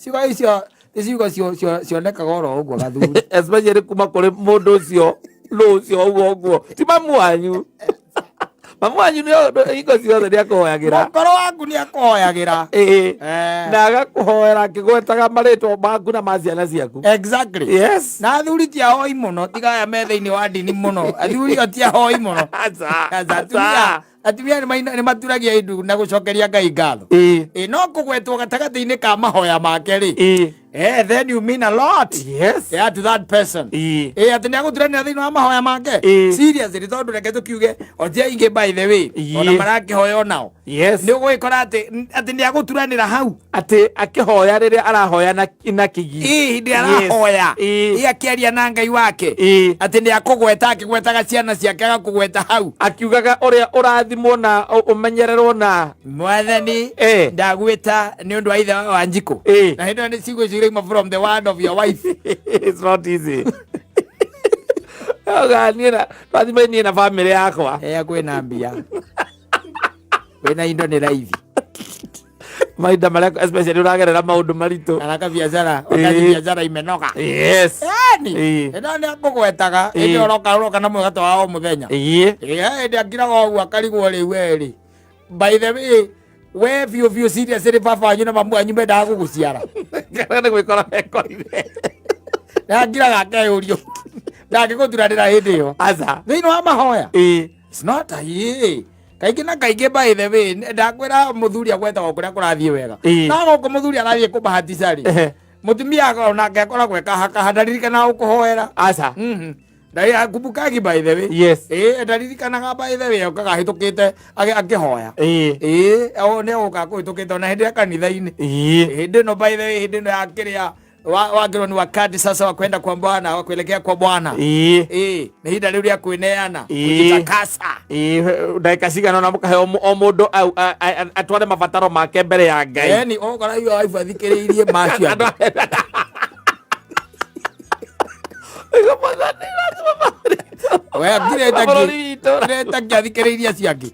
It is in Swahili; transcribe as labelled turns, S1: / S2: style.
S1: ciugo icio ciugo cionekaga oro ũguo gathuri
S2: especially kuma kũrĩ mũndũ ũcio ũcio ũguo ti mamu wanyu. Mamu wanyu nĩ hingo ciothe nĩ akũhoyagĩra,
S1: mũkoro waku nĩ akũhoyagĩra
S2: na agakũhoera akĩgwetaga marĩtwa maku na ma ciana ciaku.
S1: Exactly.
S2: Yes.
S1: Na athuri ti ahoi mũno, tiga aya me thĩinĩ wa ndini mũno, athuri o ti ahoi mũno. Atumia nĩ maturagia indu na gũcokeria Ngai ngatho. No kũgwetwo gatagatĩ-inĩ ka mahoya make rĩ, then you mean a lot.
S2: Yes.
S1: To that person. Atĩ nĩ agũturanĩra thĩinĩ wa mahoya make. Seriously, tondũ reke tũkiuge o ti aingĩ by the way, ona marakĩhoya onao.
S2: Yes.
S1: Nĩ ũgũgĩkora atĩ nĩ agũturanĩra hau.
S2: Atĩ akĩhoya rĩrĩa arahoya na kĩgi.
S1: Hĩndĩ arahoya. Akĩaria na Ngai wake. Atĩ nĩ akũgweta akĩgwetaga ciana ciake agakũgweta hau.
S2: Akiugaga ũrĩa ũrathimwo na ũmenyererwo na
S1: Mwathani ndagwĩta nĩ ũndũ wa ithe wa Njikũ. Na hĩndĩ ĩyo nĩ ciugo cirauma from the word of your wife.
S2: It's not easy. Niĩ twathime niĩ na family yakwa.
S1: Kwĩna mbia. Kwĩna indo nĩ raithi.
S2: Mahinda marĩa especially ũragerera maũndũ maritũ.
S1: Kana biacara, ũkathi biacara imenoga.
S2: Yes.
S1: Ĩno nĩ akũgwetaga, ĩndĩ ũroka na mwĩgato wa o mũthenya. Ĩndĩ akiraga ũguo akarigwo rĩu rĩ. By the way, we biũ seriously baba wanyu na mamu wanyu mendaga gũgũciara.
S2: Kana nĩ gwĩkora mekorire.
S1: Na akiraga akeyũrio. Ndangĩgũturanĩra hĩndĩ ĩyo.
S2: Aca.
S1: Thĩinĩ wa mahoya. It's not a kaingĩ na kaingĩ by the way ndakwĩra mũthuri agwetagwo kũrĩa kũrathiĩ wega. No gũkũ mũthuri arathiĩ kũmahatica rĩ. Mũtumia onake akoragwo ekaha ndaririkana gũkũhoera.
S2: Aca.
S1: Kumbukagi by the way.
S2: Yes.
S1: Ndaririkanaga by the way okaga hĩtũkĩte akĩhoya. Nĩ ũka kũhĩtũkĩte ona hĩndĩ ya kanitha-inĩ. Hĩndĩ ĩno by the way hĩndĩ ĩno yakĩrĩa wagĩrwo nĩ wakati sasa wa kwenda kwa Bwana, wa kuelekea kwa Bwana. Nĩ hinda rĩu rĩa kwĩneana, kujitakasa.
S2: Ndagĩka cigana ũna mũkahe o mũndũ atware mabataro make mbere ya Ngai.
S1: Yani ũgakora hiyo wife athikĩrĩirie macio. We ngireta ngĩathikĩrĩirie ciake.